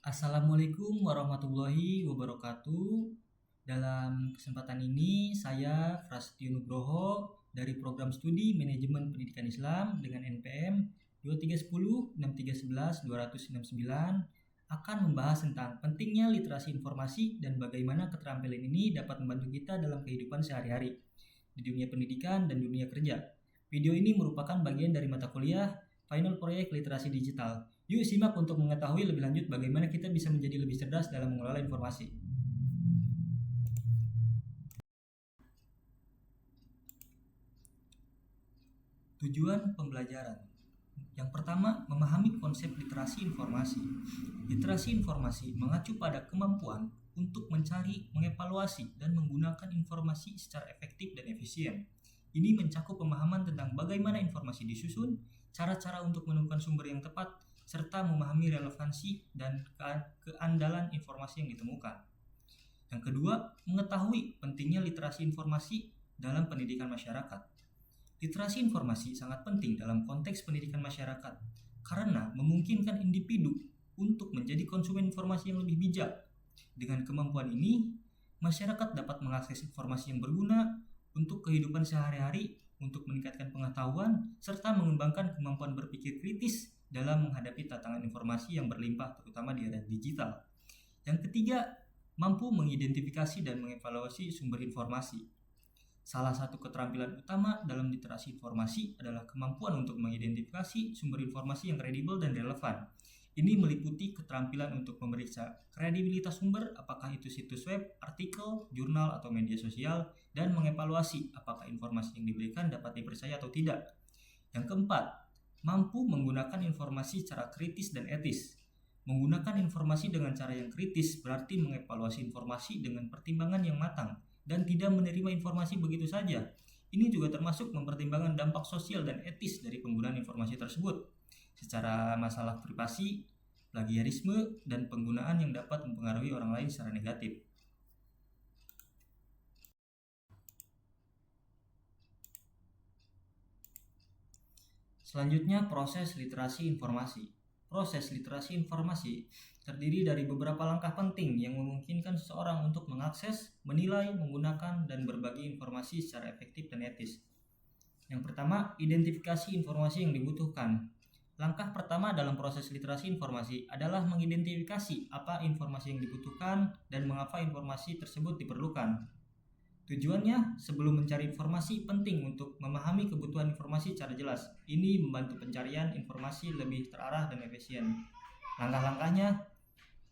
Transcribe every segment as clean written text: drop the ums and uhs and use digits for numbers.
Assalamualaikum warahmatullahi wabarakatuh. Dalam kesempatan ini saya Prasetyo Nugroho dari Program Studi Manajemen Pendidikan Islam dengan NPM 23106311-269 akan membahas tentang pentingnya literasi informasi dan bagaimana keterampilan ini dapat membantu kita dalam kehidupan sehari-hari di dunia pendidikan dan dunia kerja. Video ini merupakan bagian dari mata kuliah Final Proyek Literasi Digital. Yuk simak untuk mengetahui lebih lanjut bagaimana kita bisa menjadi lebih cerdas dalam mengelola informasi. Tujuan pembelajaran. Yang pertama, memahami konsep literasi informasi. Literasi informasi mengacu pada kemampuan untuk mencari, mengevaluasi, dan menggunakan informasi secara efektif dan efisien. Ini mencakup pemahaman tentang bagaimana informasi disusun, cara-cara untuk menemukan sumber yang tepat, serta memahami relevansi dan keandalan informasi yang ditemukan. Yang kedua, mengetahui pentingnya literasi informasi dalam pendidikan masyarakat. Literasi informasi sangat penting dalam konteks pendidikan masyarakat karena memungkinkan individu untuk menjadi konsumen informasi yang lebih bijak. Dengan kemampuan ini, masyarakat dapat mengakses informasi yang berguna untuk kehidupan sehari-hari, untuk meningkatkan pengetahuan, serta mengembangkan kemampuan berpikir kritis dalam menghadapi tantangan informasi yang berlimpah, terutama di era digital. Yang ketiga, mampu mengidentifikasi dan mengevaluasi sumber informasi. Salah satu keterampilan utama dalam literasi informasi adalah kemampuan untuk mengidentifikasi sumber informasi yang kredibel dan relevan. Ini meliputi keterampilan untuk memeriksa kredibilitas sumber, apakah itu situs web, artikel, jurnal, atau media sosial, dan mengevaluasi apakah informasi yang diberikan dapat dipercaya atau tidak. Yang keempat, mampu menggunakan informasi secara kritis dan etis. Menggunakan informasi dengan cara yang kritis berarti mengevaluasi informasi dengan pertimbangan yang matang dan tidak menerima informasi begitu saja. Ini juga termasuk mempertimbangkan dampak sosial dan etis dari penggunaan informasi tersebut, secara masalah privasi, plagiarisme, dan penggunaan yang dapat mempengaruhi orang lain secara negatif. Selanjutnya, proses literasi informasi. Proses literasi informasi terdiri dari beberapa langkah penting yang memungkinkan seseorang untuk mengakses, menilai, menggunakan, dan berbagi informasi secara efektif dan etis. Yang pertama, identifikasi informasi yang dibutuhkan. Langkah pertama dalam proses literasi informasi adalah mengidentifikasi apa informasi yang dibutuhkan dan mengapa informasi tersebut diperlukan. Tujuannya, sebelum mencari informasi, penting untuk memahami kebutuhan informasi secara jelas. Ini membantu pencarian informasi lebih terarah dan efisien. Langkah-langkahnya,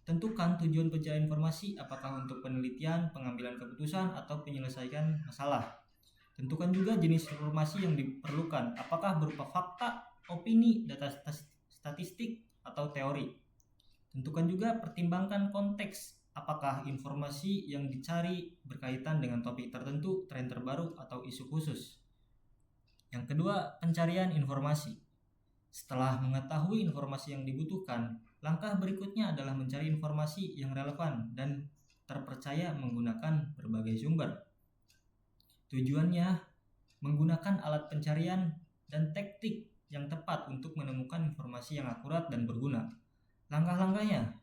tentukan tujuan pencarian informasi, apakah untuk penelitian, pengambilan keputusan, atau penyelesaian masalah. Tentukan juga jenis informasi yang diperlukan, apakah berupa fakta, opini, data statistik, atau teori. Tentukan juga pertimbangkan konteks, apakah informasi yang dicari berkaitan dengan topik tertentu, tren terbaru, atau isu khusus. Yang kedua, pencarian informasi. Setelah mengetahui informasi yang dibutuhkan, langkah berikutnya adalah mencari informasi yang relevan dan terpercaya menggunakan berbagai sumber. Tujuannya, menggunakan alat pencarian dan teknik yang tepat untuk menemukan informasi yang akurat dan berguna. Langkah-langkahnya,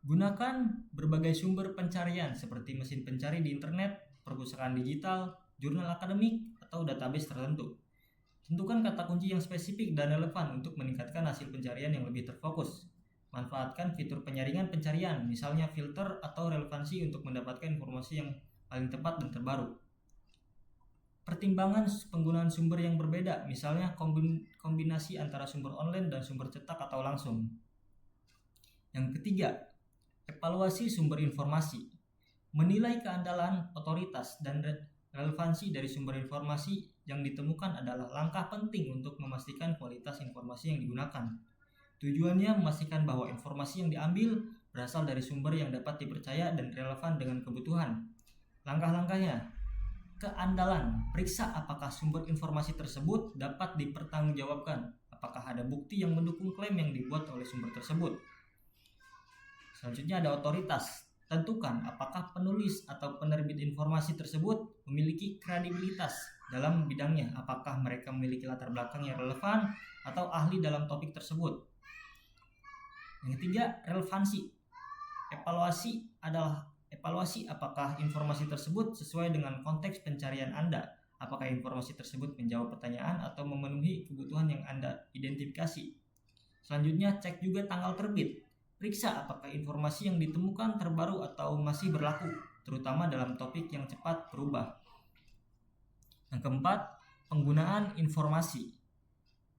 gunakan berbagai sumber pencarian seperti mesin pencari di internet, perpustakaan digital, jurnal akademik, atau database tertentu. Tentukan kata kunci yang spesifik dan relevan untuk meningkatkan hasil pencarian yang lebih terfokus. Manfaatkan fitur penyaringan pencarian, misalnya filter atau relevansi untuk mendapatkan informasi yang paling tepat dan terbaru. Pertimbangan penggunaan sumber yang berbeda, misalnya kombinasi antara sumber online dan sumber cetak atau langsung. Yang ketiga, evaluasi sumber informasi. Menilai keandalan, otoritas, dan relevansi dari sumber informasi yang ditemukan adalah langkah penting untuk memastikan kualitas informasi yang digunakan. Tujuannya memastikan bahwa informasi yang diambil berasal dari sumber yang dapat dipercaya dan relevan dengan kebutuhan. Langkah-langkahnya, keandalan, periksa apakah sumber informasi tersebut dapat dipertanggungjawabkan, apakah ada bukti yang mendukung klaim yang dibuat oleh sumber tersebut. Selanjutnya ada otoritas. Tentukan apakah penulis atau penerbit informasi tersebut memiliki kredibilitas dalam bidangnya, apakah mereka memiliki latar belakang yang relevan atau ahli dalam topik tersebut. Yang ketiga, relevansi. Evaluasi apakah informasi tersebut sesuai dengan konteks pencarian Anda. Apakah informasi tersebut menjawab pertanyaan atau memenuhi kebutuhan yang Anda identifikasi. Selanjutnya, cek juga tanggal terbit. Periksa apakah informasi yang ditemukan terbaru atau masih berlaku, terutama dalam topik yang cepat berubah. Yang keempat, penggunaan informasi.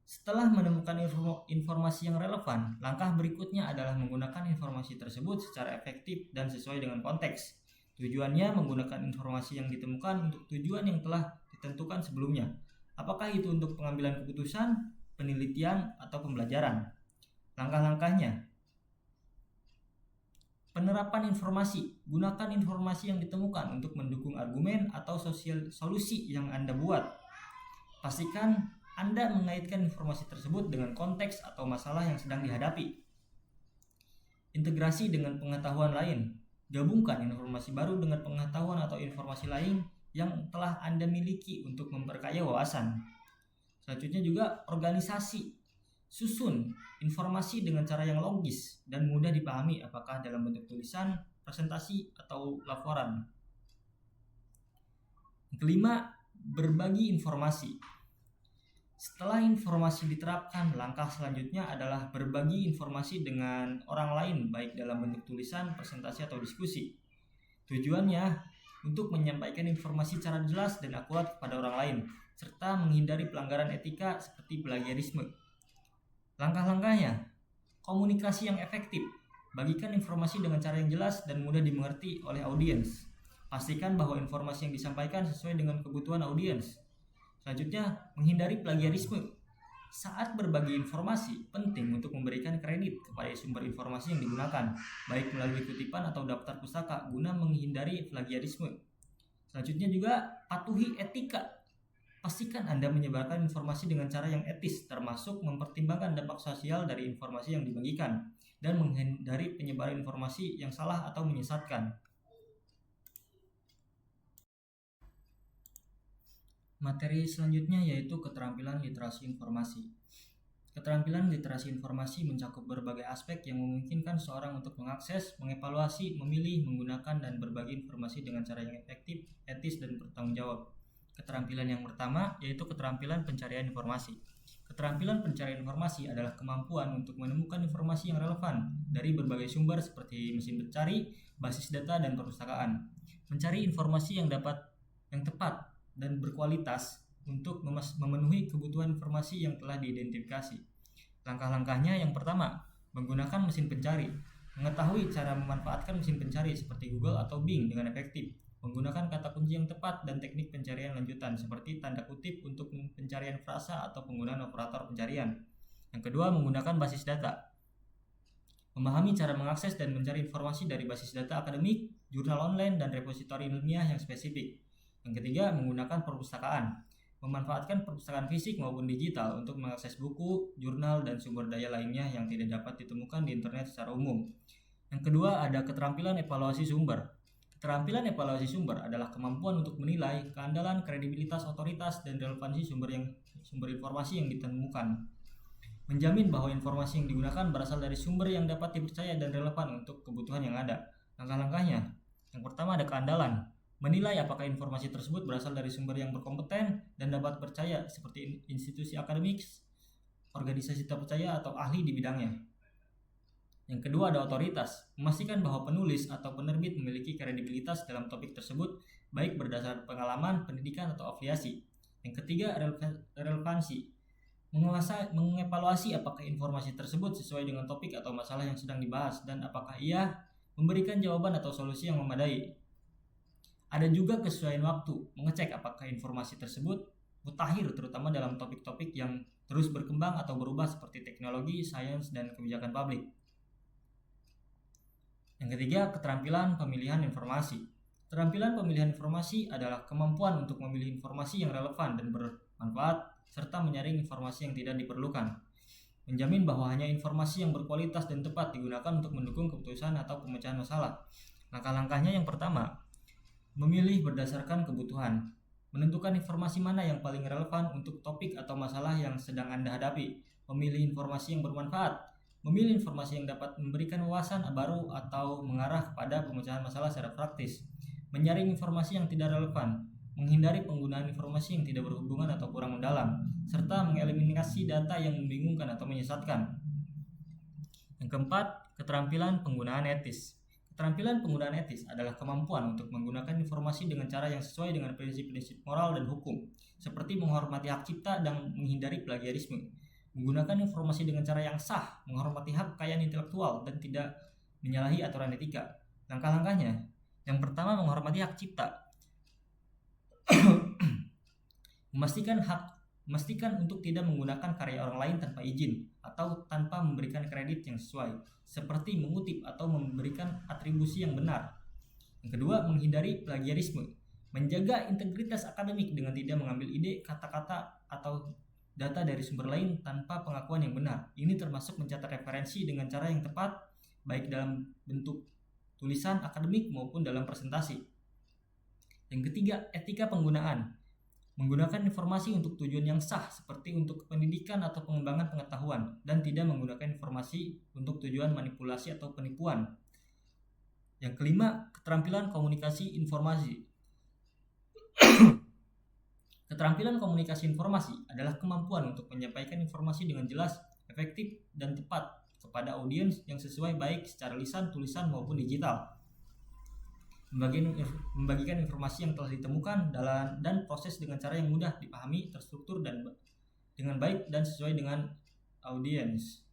Setelah menemukan informasi yang relevan, langkah berikutnya adalah menggunakan informasi tersebut secara efektif dan sesuai dengan konteks. Tujuannya menggunakan informasi yang ditemukan untuk tujuan yang telah ditentukan sebelumnya. Apakah itu untuk pengambilan keputusan, penelitian, atau pembelajaran? Langkah-langkahnya: penerapan informasi. Gunakan informasi yang ditemukan untuk mendukung argumen atau solusi yang Anda buat. Pastikan Anda mengaitkan informasi tersebut dengan konteks atau masalah yang sedang dihadapi. Integrasi dengan pengetahuan lain. Gabungkan informasi baru dengan pengetahuan atau informasi lain yang telah Anda miliki untuk memperkaya wawasan. Selanjutnya juga organisasi. Susun informasi dengan cara yang logis dan mudah dipahami, apakah dalam bentuk tulisan, presentasi, atau laporan. Yang kelima, berbagi informasi. Setelah informasi diterapkan, langkah selanjutnya adalah berbagi informasi dengan orang lain, baik dalam bentuk tulisan, presentasi, atau diskusi. Tujuannya untuk menyampaikan informasi secara jelas dan akurat kepada orang lain, serta menghindari pelanggaran etika seperti plagiarisme. Langkah-langkahnya: komunikasi yang efektif. Bagikan informasi dengan cara yang jelas dan mudah dimengerti oleh audiens. Pastikan bahwa informasi yang disampaikan sesuai dengan kebutuhan audiens. Selanjutnya, menghindari plagiarisme. Saat berbagi informasi, penting untuk memberikan kredit kepada sumber informasi yang digunakan, baik melalui kutipan atau daftar pustaka, guna menghindari plagiarisme. Selanjutnya juga, patuhi etika. Pastikan Anda menyebarkan informasi dengan cara yang etis, termasuk mempertimbangkan dampak sosial dari informasi yang dibagikan, dan menghindari penyebaran informasi yang salah atau menyesatkan. Materi selanjutnya yaitu keterampilan literasi informasi. Keterampilan literasi informasi mencakup berbagai aspek yang memungkinkan seorang untuk mengakses, mengevaluasi, memilih, menggunakan, dan berbagi informasi dengan cara yang efektif, etis, dan bertanggung jawab. Keterampilan yang pertama yaitu keterampilan pencarian informasi. Keterampilan pencarian informasi adalah kemampuan untuk menemukan informasi yang relevan dari berbagai sumber seperti mesin pencari, basis data, dan perpustakaan. Mencari informasi yang tepat dan berkualitas untuk memenuhi kebutuhan informasi yang telah diidentifikasi. Langkah-langkahnya: yang pertama, menggunakan mesin pencari. Mengetahui cara memanfaatkan mesin pencari seperti Google atau Bing dengan efektif. Menggunakan kata kunci yang tepat dan teknik pencarian lanjutan seperti tanda kutip untuk pencarian frasa atau penggunaan operator pencarian. Yang kedua, menggunakan basis data. Memahami cara mengakses dan mencari informasi dari basis data akademik, jurnal online, dan repositori ilmiah yang spesifik. Yang ketiga, menggunakan perpustakaan. Memanfaatkan perpustakaan fisik maupun digital untuk mengakses buku, jurnal, dan sumber daya lainnya yang tidak dapat ditemukan di internet secara umum. Yang kedua, ada keterampilan evaluasi sumber. Keterampilan evaluasi sumber adalah kemampuan untuk menilai keandalan, kredibilitas, otoritas, dan relevansi sumber informasi yang ditemukan. Menjamin bahwa informasi yang digunakan berasal dari sumber yang dapat dipercaya dan relevan untuk kebutuhan yang ada. Langkah-langkahnya: yang pertama, ada keandalan. Menilai apakah informasi tersebut berasal dari sumber yang berkompeten dan dapat percaya seperti institusi akademik, organisasi terpercaya, atau ahli di bidangnya. Yang kedua, ada otoritas. Memastikan bahwa penulis atau penerbit memiliki kredibilitas dalam topik tersebut, baik berdasarkan pengalaman, pendidikan, atau afiliasi. Yang ketiga, relevansi. Mengevaluasi apakah informasi tersebut sesuai dengan topik atau masalah yang sedang dibahas dan apakah ia memberikan jawaban atau solusi yang memadai. Ada juga kesesuaian waktu. Mengecek apakah informasi tersebut mutakhir, terutama dalam topik-topik yang terus berkembang atau berubah seperti teknologi, sains, dan kebijakan publik. Yang ketiga, keterampilan pemilihan informasi. Keterampilan pemilihan informasi adalah kemampuan untuk memilih informasi yang relevan dan bermanfaat, serta menyaring informasi yang tidak diperlukan. Menjamin bahwa hanya informasi yang berkualitas dan tepat digunakan untuk mendukung keputusan atau pemecahan masalah. Langkah-langkahnya: yang pertama, memilih berdasarkan kebutuhan. Menentukan informasi mana yang paling relevan untuk topik atau masalah yang sedang Anda hadapi. Memilih informasi yang bermanfaat. memilih informasi yang dapat memberikan wawasan baru atau mengarah kepada pemecahan masalah secara praktis, menyaring informasi yang tidak relevan, menghindari penggunaan informasi yang tidak berhubungan atau kurang mendalam, serta mengeliminasi data yang membingungkan atau menyesatkan. Yang keempat, keterampilan penggunaan etis. Keterampilan penggunaan etis adalah kemampuan untuk menggunakan informasi dengan cara yang sesuai dengan prinsip-prinsip moral dan hukum, seperti menghormati hak cipta dan menghindari plagiarisme. Menggunakan informasi dengan cara yang sah, menghormati hak kekayaan intelektual, dan tidak menyalahi aturan etika. Langkah-langkahnya, yang pertama, menghormati hak cipta. Memastikan untuk tidak menggunakan karya orang lain tanpa izin atau tanpa memberikan kredit yang sesuai, seperti mengutip atau memberikan atribusi yang benar. Yang kedua, menghindari plagiarisme. Menjaga integritas akademik dengan tidak mengambil ide, kata-kata, atau data dari sumber lain tanpa pengakuan yang benar. Ini termasuk mencatat referensi dengan cara yang tepat, baik dalam bentuk tulisan akademik maupun dalam presentasi. Yang ketiga, etika penggunaan. Menggunakan informasi untuk tujuan yang sah, seperti untuk pendidikan atau pengembangan pengetahuan, dan tidak menggunakan informasi untuk tujuan manipulasi atau penipuan. Yang kelima, keterampilan komunikasi informasi. Keterampilan komunikasi informasi adalah kemampuan untuk menyampaikan informasi dengan jelas, efektif, dan tepat kepada audiens yang sesuai baik secara lisan, tulisan, maupun digital. Membagikan informasi yang telah ditemukan dan proses dengan cara yang mudah dipahami, terstruktur, dan dengan baik dan sesuai dengan audiens.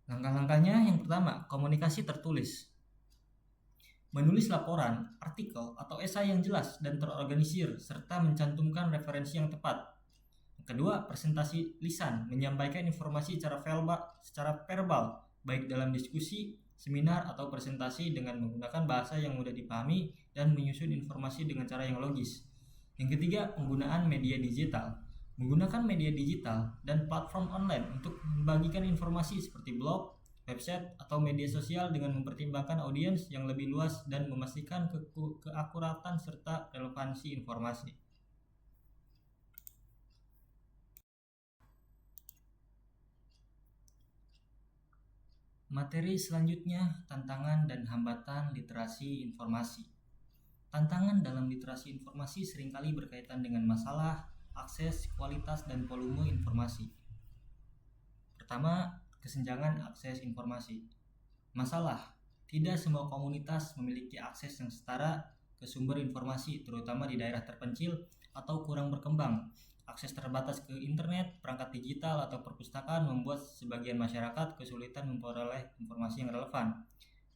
Langkah-langkahnya, yang pertama, komunikasi tertulis. Menulis laporan, artikel, atau esai yang jelas dan terorganisir, serta mencantumkan referensi yang tepat. Yang kedua, presentasi lisan, menyampaikan informasi secara verbal, baik dalam diskusi, seminar, atau presentasi dengan menggunakan bahasa yang mudah dipahami dan menyusun informasi dengan cara yang logis. Yang ketiga, penggunaan media digital. Menggunakan media digital dan platform online untuk membagikan informasi seperti blog, website, atau media sosial dengan mempertimbangkan audiens yang lebih luas dan memastikan keakuratan serta relevansi informasi. Materi selanjutnya, tantangan dan hambatan literasi informasi. Tantangan dalam literasi informasi seringkali berkaitan dengan masalah, akses, kualitas, dan volume informasi. Pertama, kesenjangan akses informasi. Masalah, tidak semua komunitas memiliki akses yang setara ke sumber informasi, terutama di daerah terpencil atau kurang berkembang. Akses terbatas ke internet, perangkat digital, atau perpustakaan membuat sebagian masyarakat kesulitan memperoleh informasi yang relevan.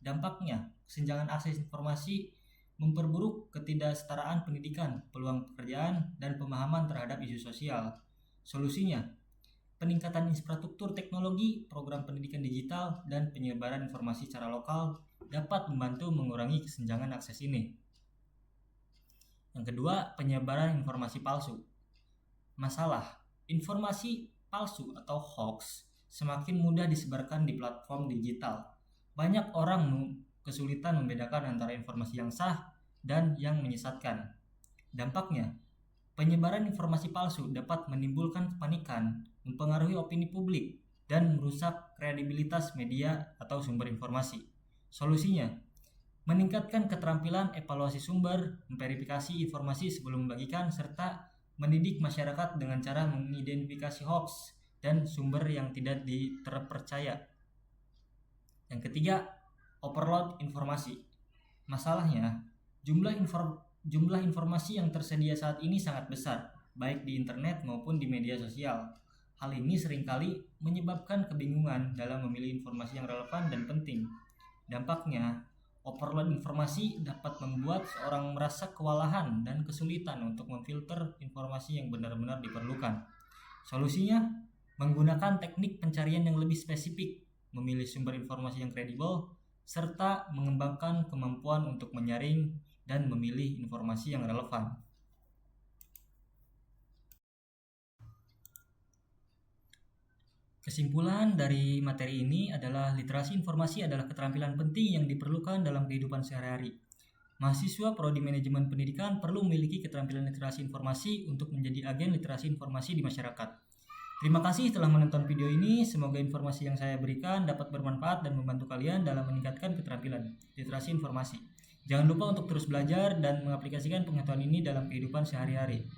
Dampaknya, kesenjangan akses informasi memperburuk ketidaksetaraan pendidikan, peluang pekerjaan, dan pemahaman terhadap isu sosial. Solusinya, peningkatan infrastruktur teknologi, program pendidikan digital, dan penyebaran informasi secara lokal dapat membantu mengurangi kesenjangan akses ini. Yang kedua, penyebaran informasi palsu. Masalah, informasi palsu atau hoax semakin mudah disebarkan di platform digital. Banyak orang kesulitan membedakan antara informasi yang sah dan yang menyesatkan. Dampaknya, penyebaran informasi palsu dapat menimbulkan kepanikan, mempengaruhi opini publik, dan merusak kredibilitas media atau sumber informasi. Solusinya, meningkatkan keterampilan evaluasi sumber, memverifikasi informasi sebelum membagikan, serta mendidik masyarakat dengan cara mengidentifikasi hoax dan sumber yang tidak terpercaya. Yang ketiga, overload informasi. Masalahnya, jumlah informasi yang tersedia saat ini sangat besar, baik di internet maupun di media sosial. Hal ini seringkali menyebabkan kebingungan dalam memilih informasi yang relevan dan penting. Dampaknya, overload informasi dapat membuat seorang merasa kewalahan dan kesulitan untuk memfilter informasi yang benar-benar diperlukan. Solusinya, menggunakan teknik pencarian yang lebih spesifik, memilih sumber informasi yang kredibel, serta mengembangkan kemampuan untuk menyaring dan memilih informasi yang relevan. Kesimpulan dari materi ini adalah literasi informasi adalah keterampilan penting yang diperlukan dalam kehidupan sehari-hari. Mahasiswa Prodi Manajemen Pendidikan perlu memiliki keterampilan literasi informasi untuk menjadi agen literasi informasi di masyarakat. Terima kasih telah menonton video ini. Semoga informasi yang saya berikan dapat bermanfaat dan membantu kalian dalam meningkatkan keterampilan literasi informasi. Jangan lupa untuk terus belajar dan mengaplikasikan pengetahuan ini dalam kehidupan sehari-hari.